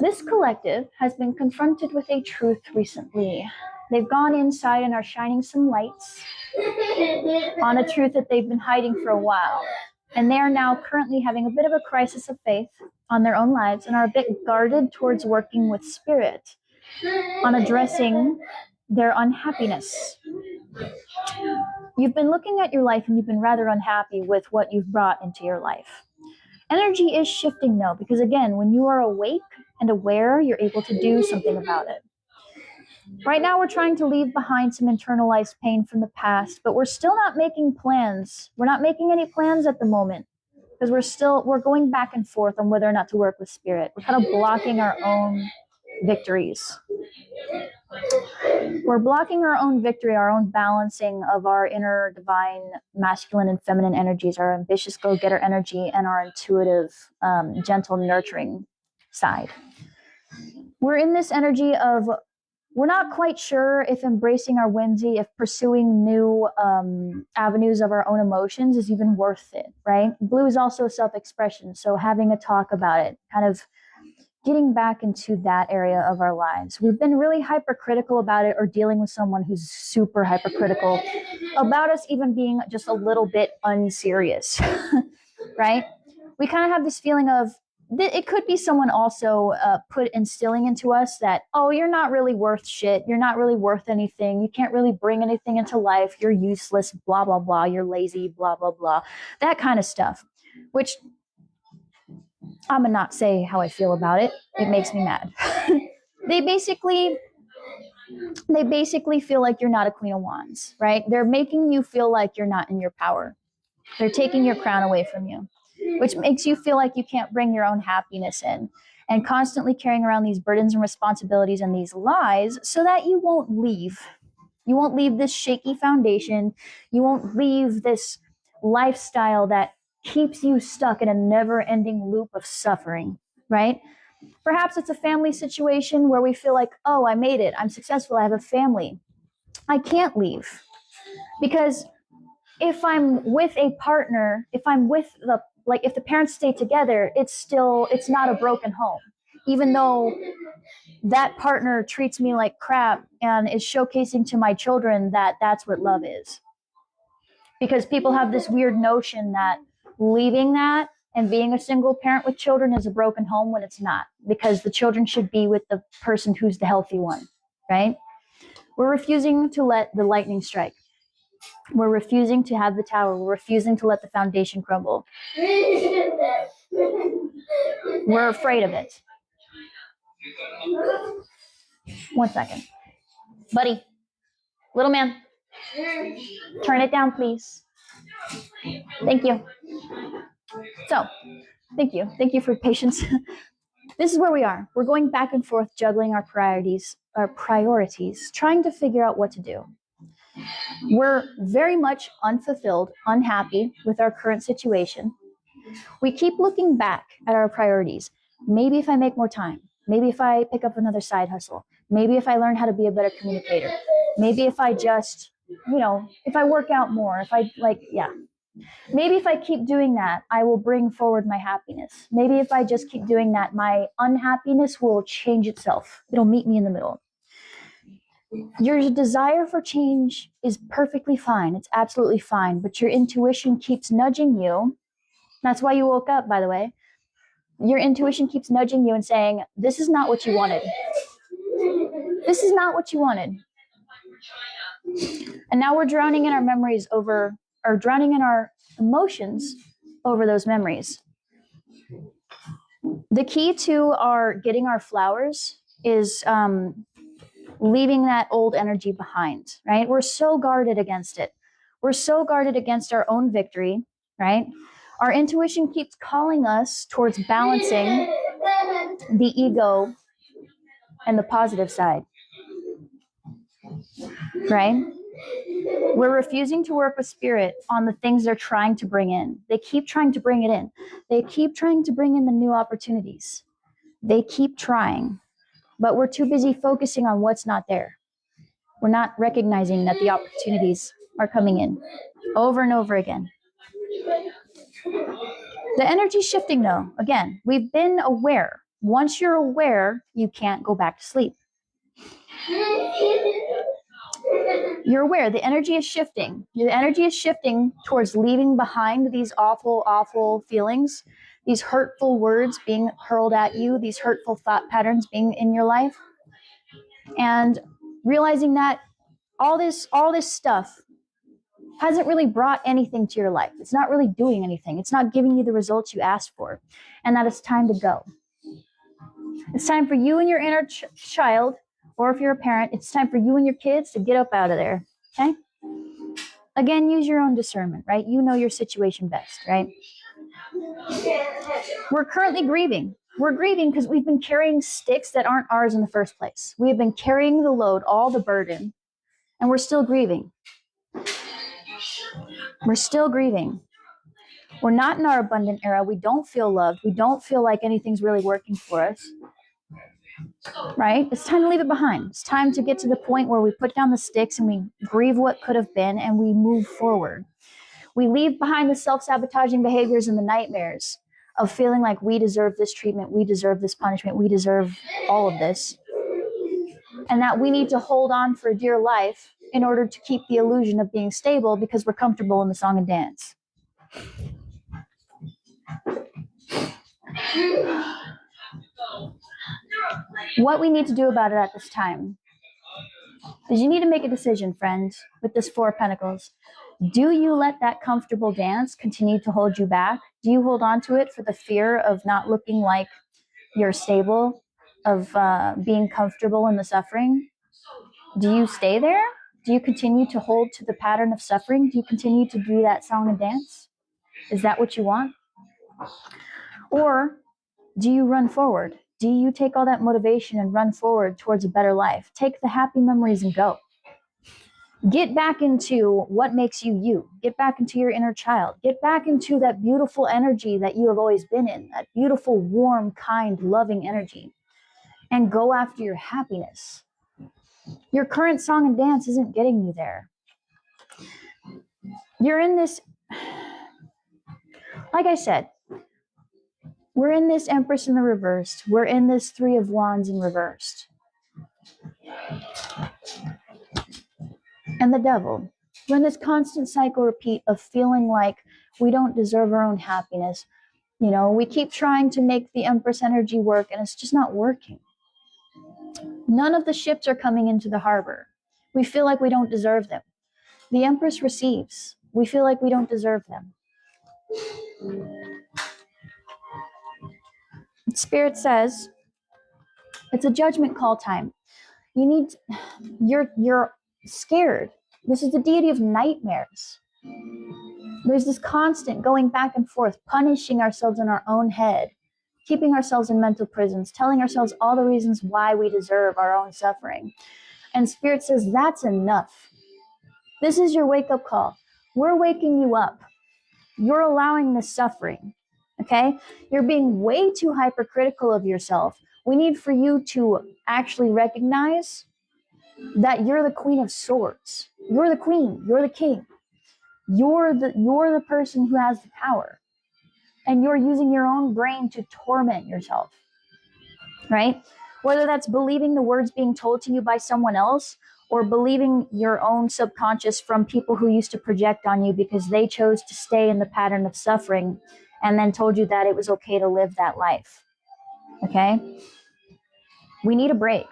This collective has been confronted with a truth recently. They've gone inside and are shining some lights on a truth that they've been hiding for a while. And they are now currently having a bit of a crisis of faith on their own lives and are a bit guarded towards working with spirit on addressing their unhappiness. You've been looking at your life and you've been rather unhappy with what you've brought into your life. Energy is shifting though, because again, when you are awake and aware, you're able to do something about it. Right now, we're trying to leave behind some internalized pain from the past, but we're still not making plans. We're not making any plans at the moment because we're going back and forth on whether or not to work with spirit. We're kind of blocking our own victories. We're blocking our own victory, our own balancing of our inner divine masculine and feminine energies, our ambitious go-getter energy, and our intuitive, gentle, nurturing side. We're in this energy of we're not quite sure if embracing our whimsy, if pursuing new avenues of our own emotions is even worth it, right? Blue is also self-expression, so having a talk about it, kind of getting back into that area of our lives. We've been really hypercritical about it or dealing with someone who's super hypercritical about us even being just a little bit unserious, right? We kind of have this feeling of, it could be someone also instilling into us that, oh, you're not really worth shit. You're not really worth anything. You can't really bring anything into life. You're useless, blah, blah, blah. You're lazy, blah, blah, blah. That kind of stuff, which I'm going to not say how I feel about it. It makes me mad. They basically feel like you're not a Queen of Wands, right? They're making you feel like you're not in your power. They're taking your crown away from you, which makes you feel like you can't bring your own happiness in, and constantly carrying around these burdens and responsibilities and these lies so that you won't leave. You won't leave this shaky foundation. You won't leave this lifestyle that keeps you stuck in a never-ending loop of suffering, right? Perhaps it's a family situation where we feel like, oh, I made it. I'm successful. I have a family. I can't leave. Because if I'm with a partner, if the parents stay together, it's not a broken home. Even though that partner treats me like crap and is showcasing to my children that that's what love is. Because people have this weird notion that leaving that and being a single parent with children is a broken home when it's not. Because the children should be with the person who's the healthy one, right? We're refusing to let the lightning strike. We're refusing to have the tower. We're refusing to let the foundation crumble. We're afraid of it. 1 second. Buddy, little man, turn it down, please. Thank you. So, thank you. Thank you for your patience. This is where we are. We're going back and forth, juggling our priorities, trying to figure out what to do. We're very much unfulfilled, unhappy with our current situation. We keep looking back at our priorities. Maybe if I make more time, maybe if I pick up another side hustle, maybe if I learn how to be a better communicator, maybe if I just, if I work out more, maybe if I keep doing that, I will bring forward my happiness. Maybe if I just keep doing that, my unhappiness will change itself. It'll meet me in the middle. Your desire for change is perfectly fine. It's absolutely fine. But your intuition keeps nudging you. That's why you woke up, by the way. Your intuition keeps nudging you and saying, this is not what you wanted. This is not what you wanted. And now we're drowning in our memories drowning in our emotions over those memories. The key to getting our flowers is leaving that old energy behind, right? We're so guarded against it. We're so guarded against our own victory, right? Our intuition keeps calling us towards balancing the ego and the positive side, right? We're refusing to work with spirit on the things they're trying to bring in. They keep trying to bring it in. They keep trying to bring in the new opportunities. They keep trying, but we're too busy focusing on what's not there. We're not recognizing that the opportunities are coming in over and over again. The energy's shifting though. Again, we've been aware. once you're aware, you can't go back to sleep. You're aware the energy is shifting. The energy is shifting towards leaving behind these awful, awful feelings, these hurtful words being hurled at you, these hurtful thought patterns being in your life, and realizing that all this stuff hasn't really brought anything to your life. It's not really doing anything. It's not giving you the results you asked for, and that it's time to go. It's time for you and your inner child, or if you're a parent, it's time for you and your kids to get up out of there, okay? Again, use your own discernment, right? You know your situation best, right? We're currently grieving. We're grieving because we've been carrying sticks that aren't ours in the first place. We have been carrying the load, all the burden, and we're still grieving. We're still grieving. We're not in our abundant era. We don't feel loved. We don't feel like anything's really working for us. Right? It's time to leave it behind. It's time to get to the point where we put down the sticks and we grieve what could have been and we move forward. We leave behind the self-sabotaging behaviors and the nightmares of feeling like we deserve this treatment, we deserve this punishment, we deserve all of this. And that we need to hold on for dear life in order to keep the illusion of being stable because we're comfortable in the song and dance. What we need to do about it at this time is you need to make a decision, friends, with this Four of Pentacles. Do you let that comfortable dance continue to hold you back? Do you hold on to it for the fear of not looking like you're stable, of being comfortable in the suffering? Do you stay there? Do you continue to hold to the pattern of suffering? Do you continue to do that song and dance? Is that what you want? Or do you run forward? Do you take all that motivation and run forward towards a better life? Take the happy memories and go. Get back into what makes you you. Get back into your inner child. Get back into that beautiful energy that you have always been in, that beautiful, warm, kind, loving energy, and go after your happiness. Your current song and dance isn't getting you there. You're in this, like I said, we're in this Empress in the reversed. We're in this Three of Wands in reversed. And the Devil. We're in this constant cycle repeat of feeling like we don't deserve our own happiness. You know, we keep trying to make the Empress energy work and it's just not working. None of the ships are coming into the harbor. We feel like we don't deserve them. The Empress receives. We feel like we don't deserve them. Spirit says, it's a judgment call time. You're scared. This is the deity of nightmares. There's this constant going back and forth, punishing ourselves in our own head, keeping ourselves in mental prisons, telling ourselves all the reasons why we deserve our own suffering. And Spirit says, that's enough. This is your wake-up call. We're waking you up. You're allowing this suffering. Okay? You're being way too hypercritical of yourself. We need for you to actually recognize that you're the Queen of Swords. You're the queen. You're the king. You're the person who has the power. And you're using your own brain to torment yourself. Right? Whether that's believing the words being told to you by someone else or believing your own subconscious from people who used to project on you because they chose to stay in the pattern of suffering and then told you that it was okay to live that life. Okay? We need a break.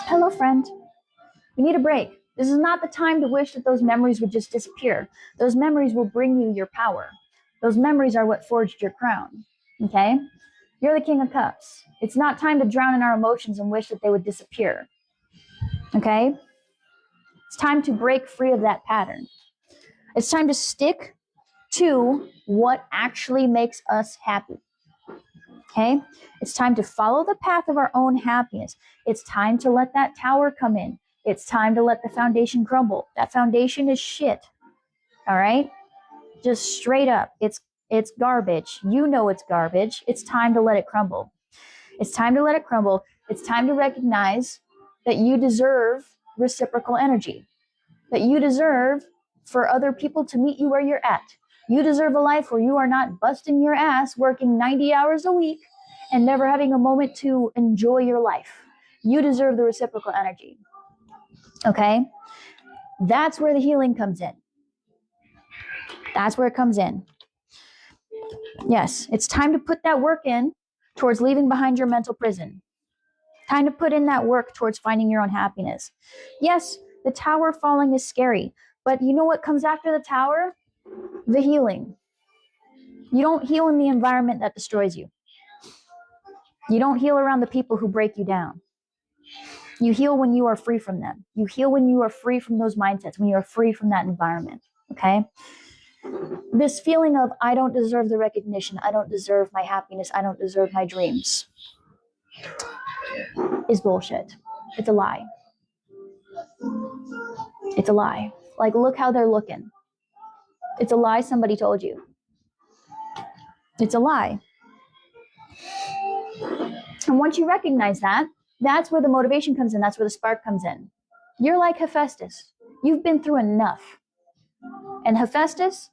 Hello, friend. We need a break. This is not the time to wish that those memories would just disappear. Those memories will bring you your power. Those memories are what forged your crown. Okay? You're the King of Cups. It's not time to drown in our emotions and wish that they would disappear. Okay? It's time to break free of that pattern. It's time to stick to what actually makes us happy. Okay? It's time to follow the path of our own happiness. It's time to let that tower come in. It's time to let the foundation crumble. That foundation is shit. All right? Just straight up. It's garbage. You know it's garbage. It's time to let it crumble. It's time to let it crumble. It's time to recognize that you deserve reciprocal energy. That you deserve for other people to meet you where you're at. You deserve a life where you are not busting your ass working 90 hours a week and never having a moment to enjoy your life. You deserve the reciprocal energy. Okay? That's where the healing comes in. That's where it comes in. Yes, it's time to put that work in towards leaving behind your mental prison. Time to put in that work towards finding your own happiness. Yes, the tower falling is scary, but you know what comes after the tower? The healing. You don't heal in the environment that destroys you. You don't heal around the people who break you down. You heal when you are free from them. You heal when you are free from those mindsets, when you are free from that environment, okay? This feeling of, I don't deserve the recognition, I don't deserve my happiness, I don't deserve my dreams, is bullshit. It's a lie. It's a lie. Like, look how they're looking. It's a lie somebody told you. It's a lie. And once you recognize that, that's where the motivation comes in. That's where the spark comes in. You're like Hephaestus. You've been through enough. And Hephaestus,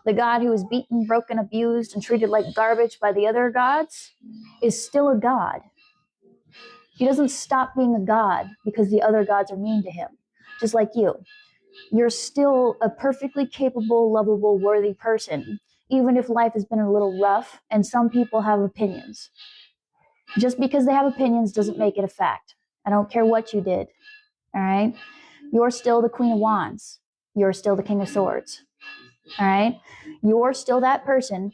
the god who was beaten, broken, abused, and treated like garbage by the other gods, is still a god. He doesn't stop being a god because the other gods are mean to him. Just like you. You're still a perfectly capable, lovable, worthy person, even if life has been a little rough and some people have opinions. Just because they have opinions doesn't make it a fact. I don't care what you did, all right? You're still the Queen of Wands. You're still the King of Swords, all right? You're still that person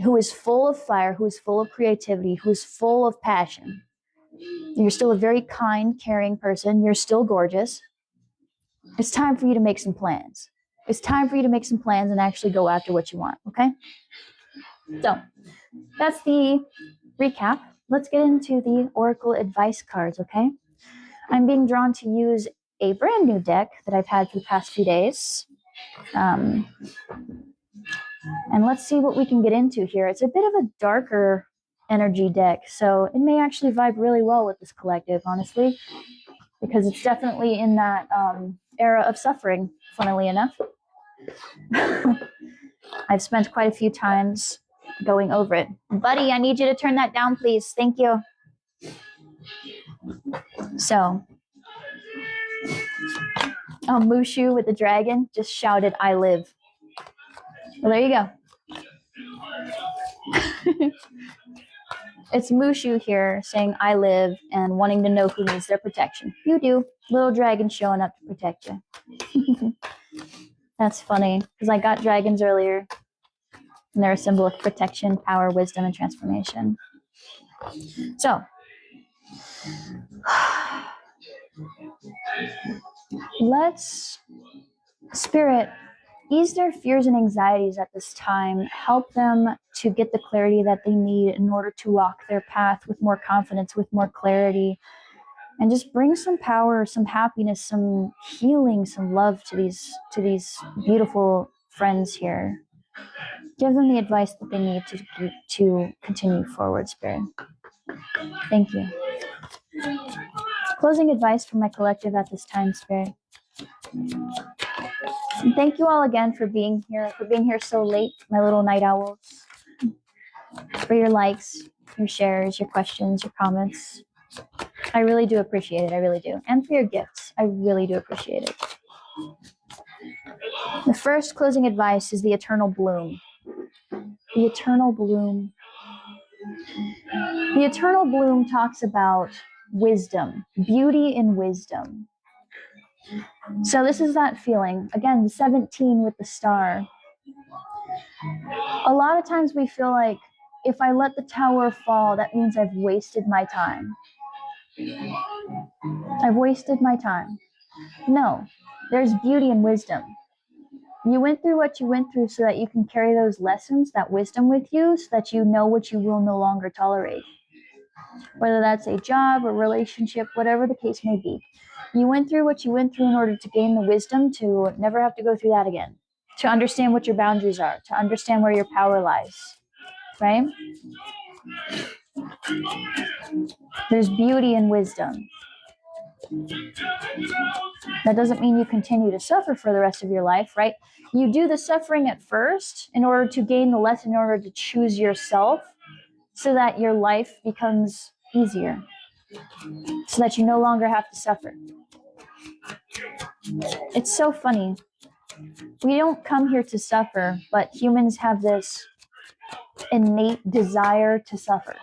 who is full of fire, who is full of creativity, who is full of passion. You're still a very kind, caring person. You're still gorgeous. It's time for you to make some plans. It's time for you to make some plans and actually go after what you want, okay? So that's the recap. Let's get into the Oracle advice cards, okay? I'm being drawn to use a brand new deck that I've had for the past few days. And let's see what we can get into here. It's a bit of a darker energy deck, so it may actually vibe really well with this collective, honestly, because it's definitely in that era of suffering, funnily enough. I've spent quite a few times going over it. Buddy, I need you to turn that down, please. Thank you. So, Mushu with the dragon just shouted, I live. Well, there you go. It's Mushu here saying, I live, and wanting to know who needs their protection. You do. Little dragon showing up to protect you. That's funny, because I got dragons earlier, and they're a symbol of protection, power, wisdom, and transformation. So, let's, Spirit, ease their fears and anxieties at this time. Help them to get the clarity that they need in order to walk their path with more confidence, with more clarity, and just bring some power, some happiness, some healing, some love to these beautiful friends here. Give them the advice that they need to continue forward, Spirit. Thank you. Closing advice from my collective at this time, Spirit. And thank you all again for being here so late, my little night owls. For your likes, your shares, your questions, your comments. I really do appreciate it. I really do. And for your gifts. I really do appreciate it. The first closing advice is the eternal bloom. The eternal bloom. The eternal bloom talks about wisdom, beauty in wisdom. So this is that feeling. Again, 17 with the star. A lot of times we feel like if I let the tower fall, that means I've wasted my time. I've wasted my time. No, there's beauty in wisdom. You went through what you went through so that you can carry those lessons, that wisdom with you, so that you know what you will no longer tolerate. Whether that's a job, a relationship, whatever the case may be. You went through what you went through in order to gain the wisdom to never have to go through that again. To understand what your boundaries are, to understand where your power lies, right? There's beauty in wisdom. That doesn't mean you continue to suffer for the rest of your life, right? You do the suffering at first in order to gain the lesson, in order to choose yourself. so that your life becomes easier, so that you no longer have to suffer. It's so funny. We don't come here to suffer, but humans have this innate desire to suffer.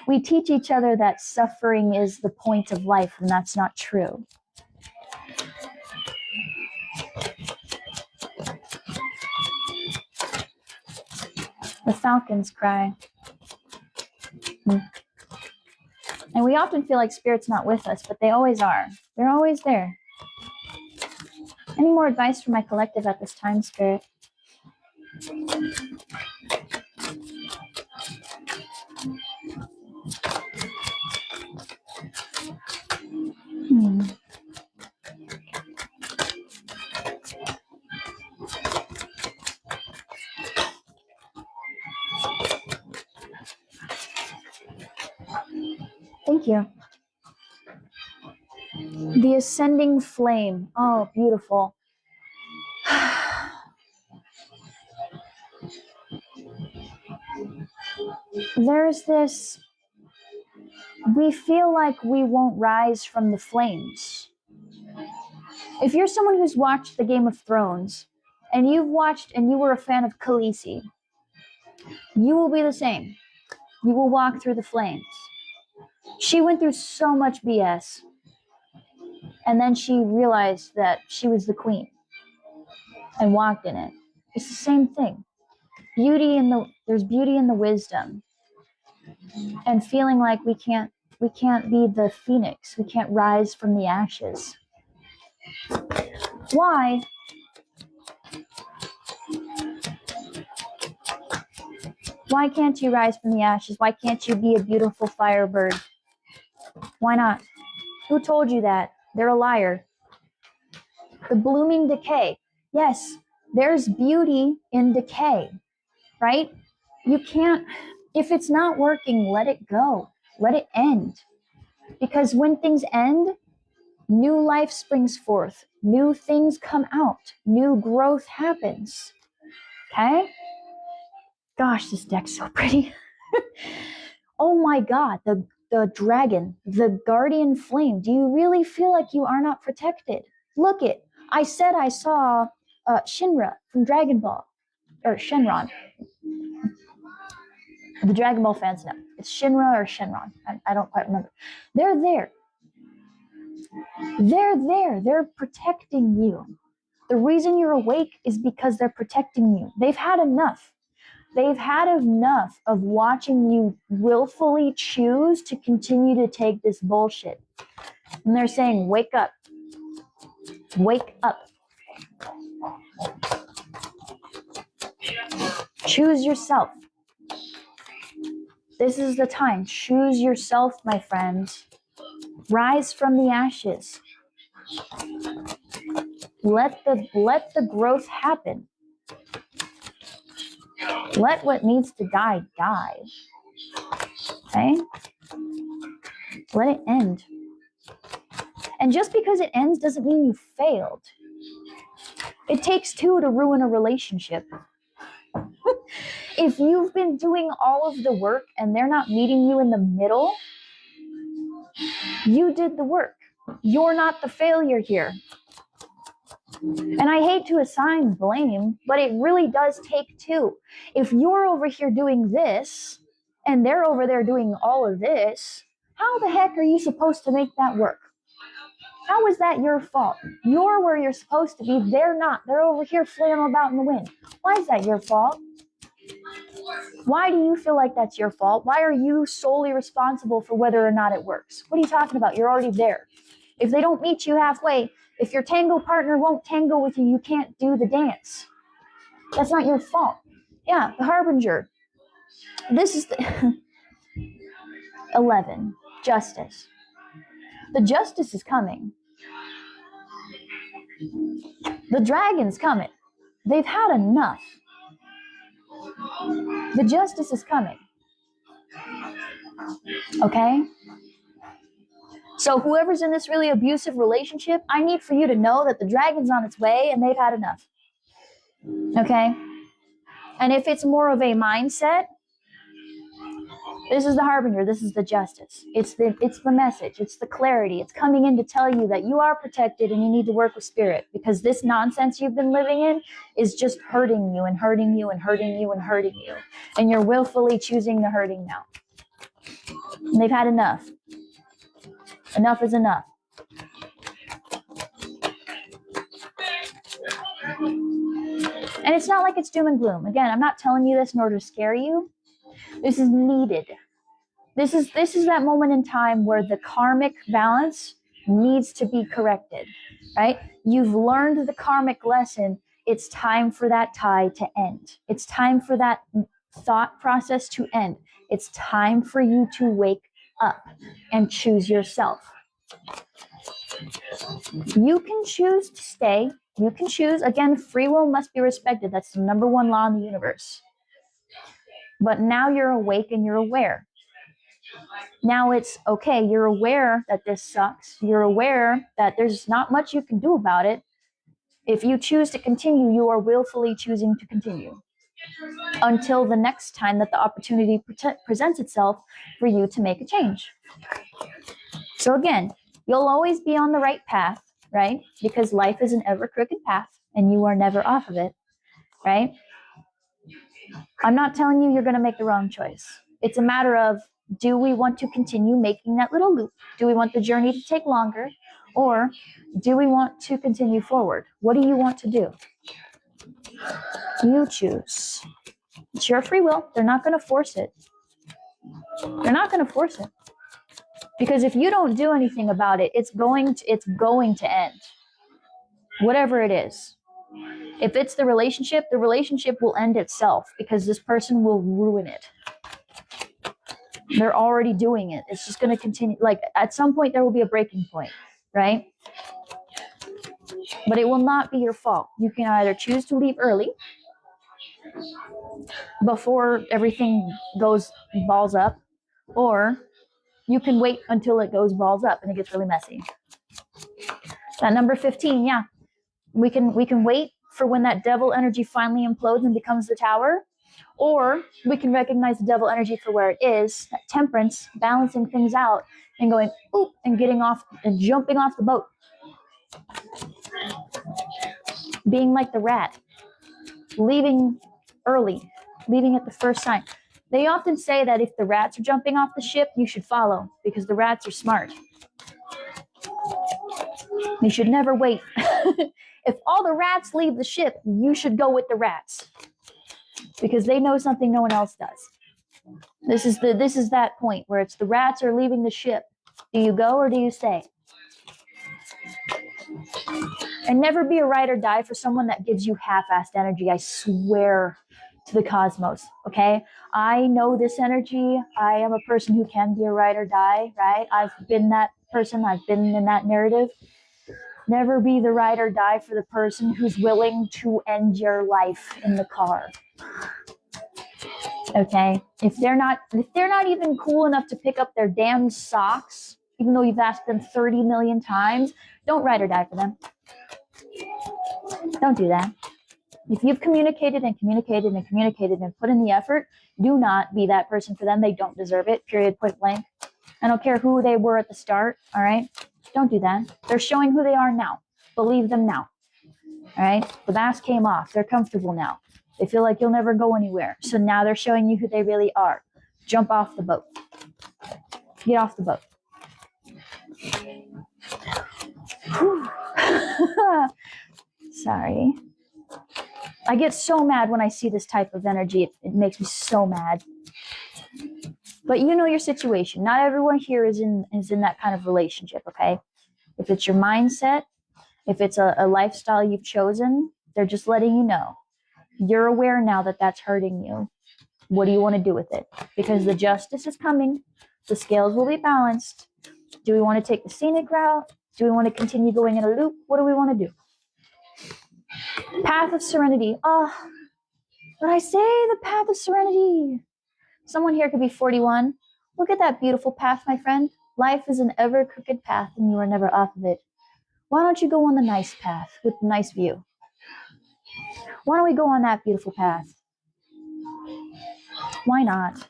We teach each other that suffering is the point of life, and that's not true. The falcons cry. And we often feel like Spirit's not with us, but they always are. They're always there. Any more advice for my collective at this time, Spirit? Thank you. The ascending flame. Oh, beautiful. There's this, we feel like we won't rise from the flames. If you're someone who's watched the Game of Thrones, and you've watched and you were a fan of Khaleesi, you will be the same. You will walk through the flames. She went through so much BS, and then she realized that she was the queen and walked in it. It's the same thing. There's beauty in the wisdom, and feeling like we can't be the phoenix. We can't rise from the ashes. Why? Why can't you rise from the ashes? Why can't you be a beautiful firebird? Why not? Who told you that? They're a liar. The blooming decay. Yes, there's beauty in decay, right? You can't, if it's not working, let it go. Let it end. Because when things end, new life springs forth. New things come out. New growth happens. Okay? Gosh, this deck's so pretty. Oh my God, the dragon, the guardian flame. Do you really feel like you are not protected? Look it. I said I saw Shinra from Dragon Ball, or Shenron. The Dragon Ball fans know. It's Shinra or Shenron. I don't quite remember. They're there. They're there. They're protecting you. The reason you're awake is because they're protecting you. They've had enough. They've had enough of watching you willfully choose to continue to take this bullshit. And they're saying, wake up. Wake up. Choose yourself. This is the time. Choose yourself, my friends. Rise from the ashes. Let the growth happen. Let what needs to die, die. Okay? Let it end. And just because it ends doesn't mean you failed. It takes two to ruin a relationship. If you've been doing all of the work and they're not meeting you in the middle, you did the work. You're not the failure here. And I hate to assign blame, but it really does take two. If you're over here doing this and they're over there doing all of this, how the heck are you supposed to make that work? How is that your fault? You're where you're supposed to be. They're not. They're over here flailing about in the wind. Why is that your fault? Why do you feel like that's your fault? Why are you solely responsible for whether or not it works? What are you talking about? You're already there. If they don't meet you halfway, if your tango partner won't tango with you, you can't do the dance. That's not your fault. Yeah, the harbinger. This is the 11. Justice. The justice is coming. The dragon's coming. They've had enough. The justice is coming. Okay? So whoever's in this really abusive relationship, I need for you to know that the dragon's on its way and they've had enough. Okay? And if it's more of a mindset, This is the harbinger. This is the justice. It's the message. It's the clarity. It's coming in to tell you that you are protected and you need to work with spirit, because this nonsense you've been living in is just hurting you and hurting you and hurting you and hurting you. And you're willfully choosing the hurting now. And they've had enough. Enough is enough. And it's not like it's doom and gloom. Again, I'm not telling you this in order to scare you. This is needed. This is that moment in time where the karmic balance needs to be corrected, right? You've learned the karmic lesson. It's time for that tie to end. It's time for that thought process to end. It's time for you to wake up and choose yourself. You can choose to stay. You can choose. Again, free will must be respected. That's the number one law in the universe. But now you're awake and you're aware. Now it's okay. You're aware that this sucks. You're aware that there's not much you can do about it. If you choose to continue, you are willfully choosing to continue until the next time that the opportunity presents itself for you to make a change. So again, you'll always be on the right path, right? Because life is an ever crooked path and you are never off of it, right? I'm not telling you you're going to make the wrong choice. It's a matter of, do we want to continue making that little loop? Do we want the journey to take longer? Or do we want to continue forward? What do you want to do? You choose. It's your free will. They're not going to force it. They're not going to force it. Because if you don't do anything about it, it's going to end. Whatever it is. If it's the relationship will end itself because this person will ruin it. They're already doing it. It's just going to continue. Like at some point there will be a breaking point, right? But it will not be your fault. You can either choose to leave early before everything goes balls up, or you can wait until it goes balls up and it gets really messy. That number 15, yeah. We can wait for when that devil energy finally implodes and becomes the tower, or we can recognize the devil energy for where it is, that temperance, balancing things out and going, oop, and getting off and jumping off the boat. Being like the rat, leaving early, leaving at the first sign. They often say that if the rats are jumping off the ship, you should follow because the rats are smart. You should never wait. If all the rats leave the ship, you should go with the rats because they know something no one else does. This is that point where it's the rats are leaving the ship. Do you go or do you stay? And never be a ride or die for someone that gives you half-assed energy. I swear to the cosmos, okay? I know this energy. I am a person who can be a ride or die, right? I've been that person. I've been in that narrative. Never be the ride or die for the person who's willing to end your life in the car. Okay? If they're not even cool enough to pick up their damn socks, even though you've asked them 30 million times, don't ride or die for them. Don't do that. If you've communicated and communicated and communicated and put in the effort, do not be that person for them. They don't deserve it, period, point blank. I don't care who they were at the start, all right? Don't do that. They're showing who they are now. Believe them now, all right? The mask came off. They're comfortable now. They feel like you'll never go anywhere. So now they're showing you who they really are. Jump off the boat. Get off the boat. Sorry. I get so mad when I see this type of energy. It makes me so mad. But you know your situation. Not everyone here is in that kind of relationship, okay? If it's your mindset, if it's a lifestyle you've chosen, they're just letting you know. You're aware now that that's hurting you. What do you want to do with it? Because the justice is coming. The scales will be balanced. Do we want to take the scenic route? Do we want to continue going in a loop? What do we want to do? Path of serenity. Oh, when I say the path of serenity, someone here could be 41. Look at that beautiful path, my friend. Life is an ever crooked path and you are never off of it. Why don't you go on the nice path with the nice view? Why don't we go on that beautiful path? Why not?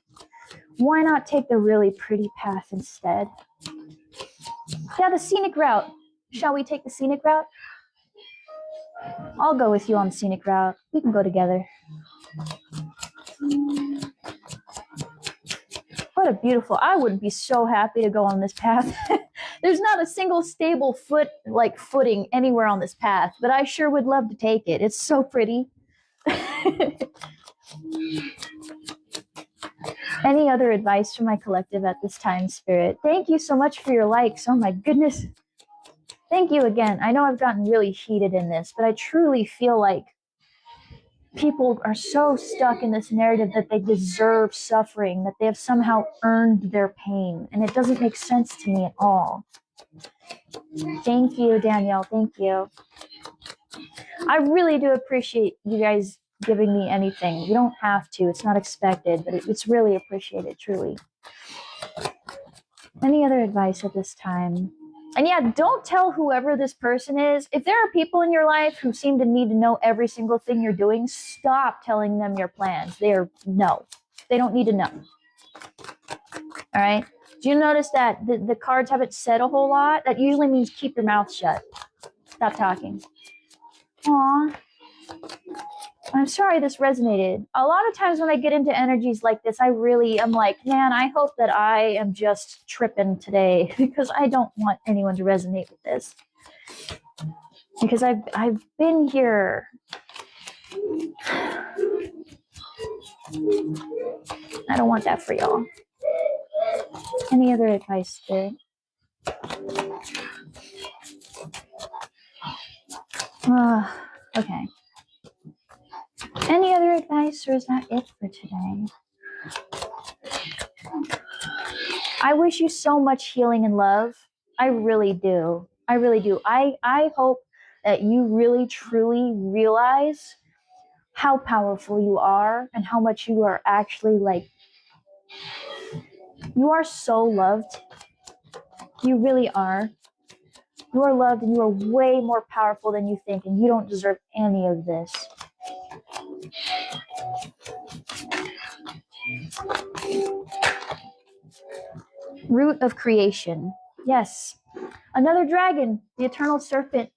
Why not take the really pretty path instead? Yeah, the scenic route. Shall we take the scenic route? I'll go with you on the scenic route. We can go together. What a beautiful, I would be so happy to go on this path. There's not a single stable footing anywhere on this path, but I sure would love to take it. It's so pretty. Any other advice for my collective at this time, Spirit? Thank you so much for your likes. Oh my goodness. Thank you again. I know I've gotten really heated in this, but I truly feel like people are so stuck in this narrative that they deserve suffering, that they have somehow earned their pain, and it doesn't make sense to me at all. Thank you, Danielle. Thank you. I really do appreciate you guys giving me anything. You don't have to. It's not expected, but it's really appreciated, truly. Any other advice at this time? And yeah, don't tell whoever this person is. If there are people in your life who seem to need to know every single thing you're doing, stop telling them your plans. They don't need to know. All right? Do you notice that the cards haven't said a whole lot? That usually means keep your mouth shut. Stop talking. Aw. I'm sorry this resonated. A lot of times when I get into energies like this, I'm like, man, I hope that I am just tripping today because I don't want anyone to resonate with this. Because I've been here. I don't want that for y'all. Any other advice, Spirit? Okay. Any other advice, or is that it for today? I wish you so much healing and love. I really do. I really do. I hope that you really, truly realize how powerful you are and how much you are actually you are so loved. You really are. You are loved and you are way more powerful than you think, and you don't deserve any of this. Root of creation. Yes. Another dragon, the eternal serpent.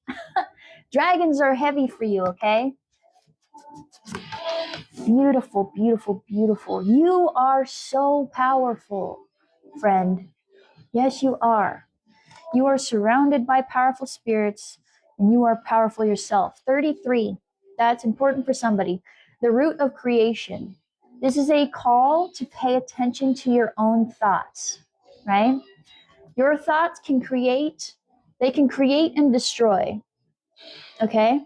Dragons are heavy for you, okay? Beautiful, beautiful, beautiful. You are so powerful, friend. Yes, you are. You are surrounded by powerful spirits, and you are powerful yourself. 33. That's important for somebody. The root of creation. This is a call to pay attention to your own thoughts, right? Your thoughts can create and destroy. Okay?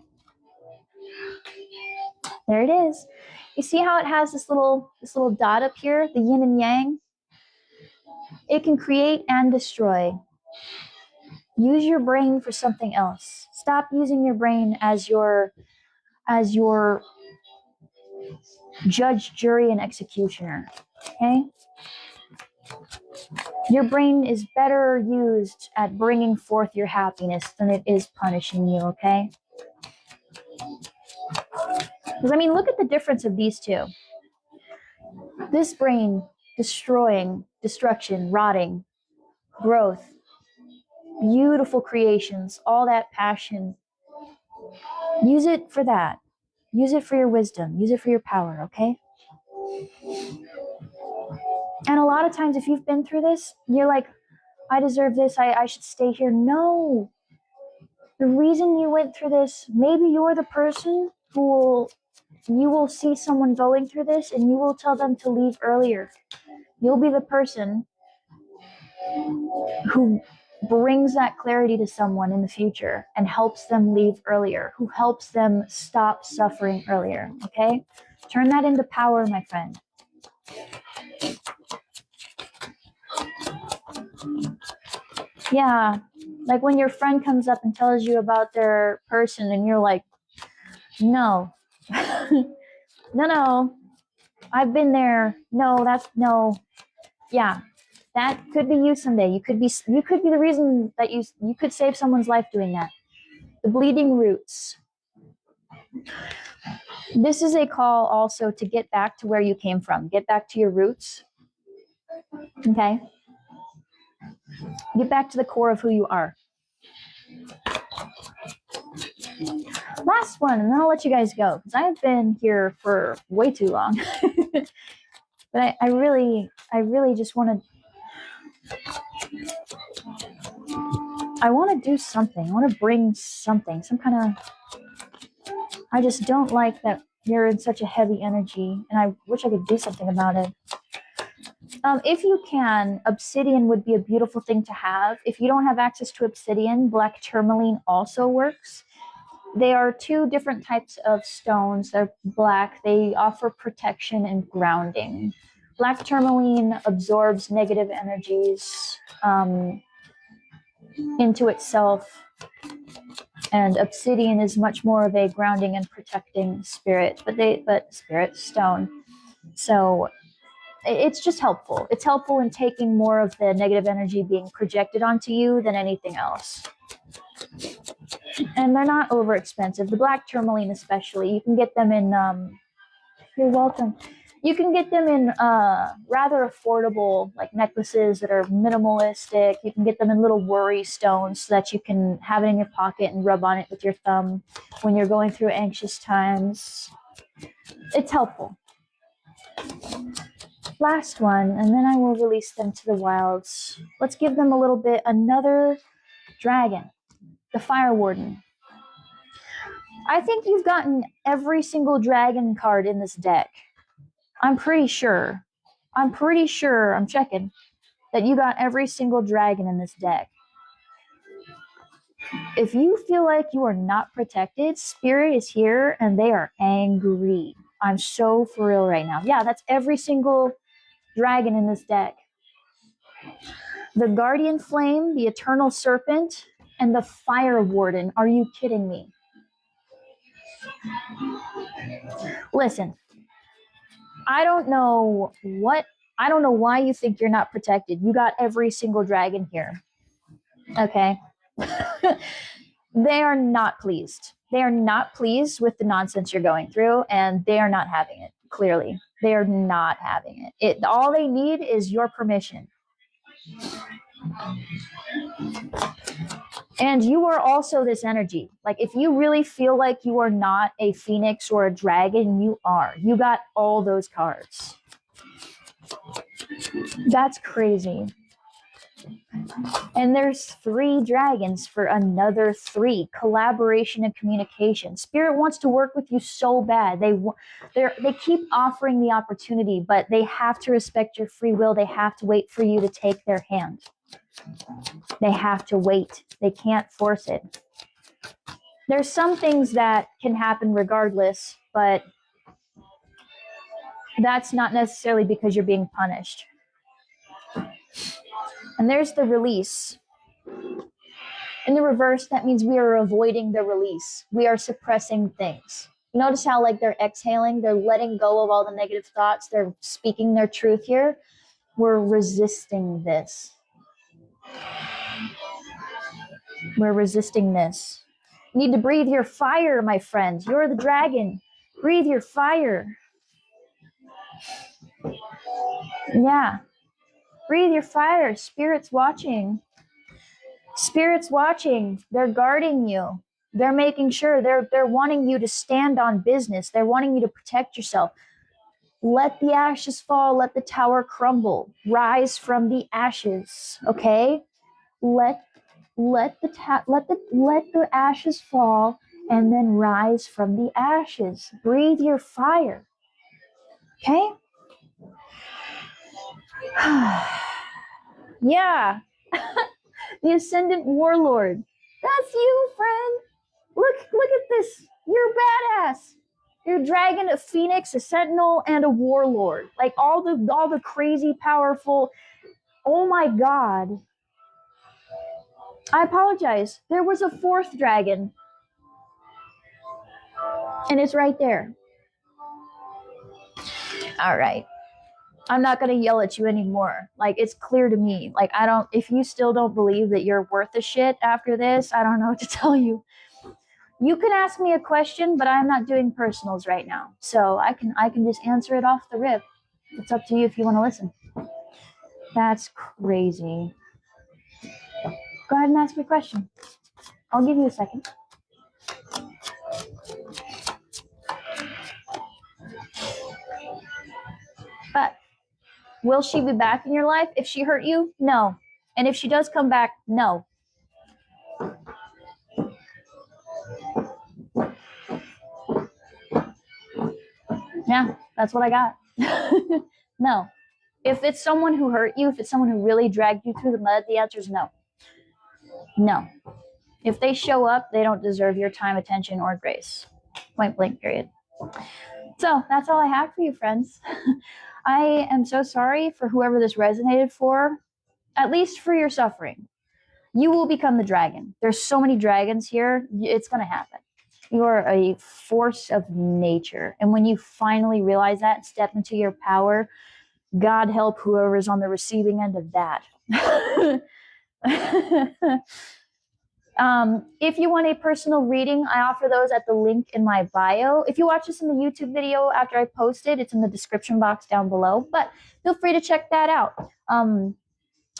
There it is. You see how it has this little dot up here, the yin and yang? It can create and destroy. Use your brain for something else. Stop using your brain as your judge, jury, and executioner. Okay? Your brain is better used at bringing forth your happiness than it is punishing you, okay? Because, I mean, look at the difference of these two. This brain, destroying, destruction, rotting, growth, beautiful creations, all that passion. Use it for that. Use it for your wisdom. Use it for your power, okay? And a lot of times, if you've been through this, you're like, I deserve this. I should stay here. No. The reason you went through this, maybe you're the person you will see someone going through this and you will tell them to leave earlier. You'll be the person who brings that clarity to someone in the future and helps them leave earlier, who helps them stop suffering earlier, okay? Turn that into power, my friend. Yeah, like when your friend comes up and tells you about their person and you're like, no, no, I've been there. No. Yeah, that could be you someday. You could be the reason that you could save someone's life doing that. The bleeding roots. This is a call also to get back to where you came from. Get back to your roots. Okay? Get back to the core of who you are. Last one, and then I'll let you guys go, because I've been here for way too long. But I really just want to do something. I want to bring something, some kind of, I just don't like that you're in such a heavy energy, and I wish I could do something about it. If you can, obsidian would be a beautiful thing to have. If you don't have access to obsidian, black tourmaline also works. They are two different types of stones. They're black. They offer protection and grounding. Black tourmaline absorbs negative energies into itself, and obsidian is much more of a grounding and protecting spirit, but spirit stone. So it's just helpful. It's helpful in taking more of the negative energy being projected onto you than anything else. And they're not over expensive. The black tourmaline especially, you can get them in, you're welcome. You can get them in rather affordable, like necklaces that are minimalistic. You can get them in little worry stones so that you can have it in your pocket and rub on it with your thumb when you're going through anxious times. It's helpful. Last one, and then I will release them to the wilds. Let's give them a little bit, another dragon, the Fire Warden. I think you've gotten every single dragon card in this deck. I'm pretty sure, I'm checking, that you got every single dragon in this deck. If you feel like you are not protected, Spirit is here and they are angry. I'm so for real right now. Yeah, that's every single dragon in this deck. The Guardian Flame, the Eternal Serpent, and the Fire Warden. Are you kidding me? Listen, I don't know why you think you're not protected. You got every single dragon here. Okay? They are not pleased. They are not pleased with the nonsense you're going through, and they are not having it, clearly. They are not having it. All they need is your permission. And you are also this energy. Like, if you really feel like you are not a phoenix or a dragon, you are. You got all those cards. That's crazy. And there's 3 dragons for another 3. Collaboration and communication. Spirit wants to work with you so bad. They keep offering the opportunity, but they have to respect your free will. They have to wait for you to take their hand. They have to wait. They can't force it. There's some things that can happen regardless, but that's not necessarily because you're being punished. And there's the release. In the reverse, that means we are avoiding the release. We are suppressing things. Notice how, like, they're exhaling, they're letting go of all the negative thoughts, they're speaking their truth here. We're resisting this. We're resisting this. You need to breathe your fire, my friend. You're the dragon. Breathe your fire. Yeah. Breathe your fire. Spirit's watching. Spirit's watching. They're guarding you. They're making sure. They're wanting you to stand on business. They're wanting you to protect yourself. Let the ashes fall. Let the tower crumble. Rise from the ashes. Okay? Let the ashes fall and then rise from the ashes. Breathe your fire. Okay? Yeah. The Ascendant Warlord. That's you, friend. Look at this. You're badass. You're a dragon, a phoenix, a sentinel, and a warlord. Like all the crazy powerful. Oh my God. I apologize. There was a 4th dragon. And it's right there. All right. I'm not going to yell at you anymore. Like, it's clear to me. Like, if you still don't believe that you're worth a shit after this, I don't know what to tell you. You can ask me a question, but I'm not doing personals right now. So I can just answer it off the rip. It's up to you if you want to listen. That's crazy. Go ahead and ask me a question. I'll give you a second. But will she be back in your life if she hurt you? No. And if she does come back, no. Yeah, that's what I got. No. If it's someone who hurt you, if it's someone who really dragged you through the mud, the answer is no. No. If they show up, they don't deserve your time, attention, or grace. Point blank, period. So that's all I have for you, friends. I am so sorry for whoever this resonated for, at least for your suffering. You will become the dragon. There's so many dragons here. It's going to happen. You are a force of nature. And when you finally realize that and step into your power, God help whoever is on the receiving end of that. If you want a personal reading, I offer those at the link in my bio. If you watch this in the YouTube video after I post it, it's in the description box down below, but feel free to check that out.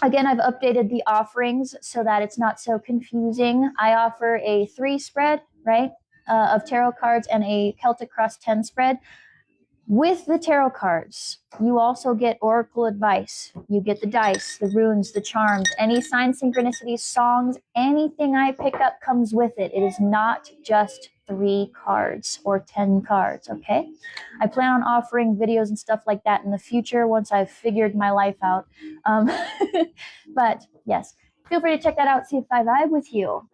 Again, I've updated the offerings so that it's not so confusing. I offer a 3 spread, right, of tarot cards and a Celtic Cross 10 spread. With the tarot cards, you also get oracle advice. You get the dice, the runes, the charms, any sign synchronicities, songs, anything I pick up comes with it. It is not just 3 cards or 10 cards, okay? I plan on offering videos and stuff like that in the future once I've figured my life out. But yes, feel free to check that out, see if I vibe with you.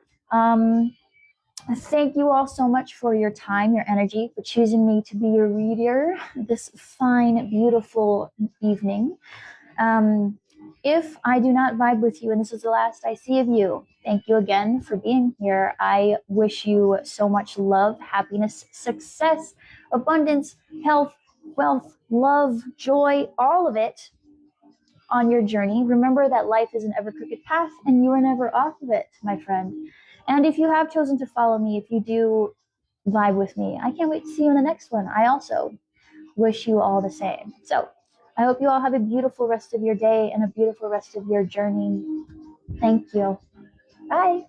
Thank you all so much for your time, your energy, for choosing me to be your reader this fine, beautiful evening. If I do not vibe with you and this is the last I see of you, thank you again for being here. I wish you so much love, happiness, success, abundance, health, wealth, love, joy, all of it on your journey. Remember that life is an ever crooked path and you are never off of it, my friend. And if you have chosen to follow me, if you do vibe with me, I can't wait to see you in the next one. I also wish you all the same. So I hope you all have a beautiful rest of your day and a beautiful rest of your journey. Thank you. Bye.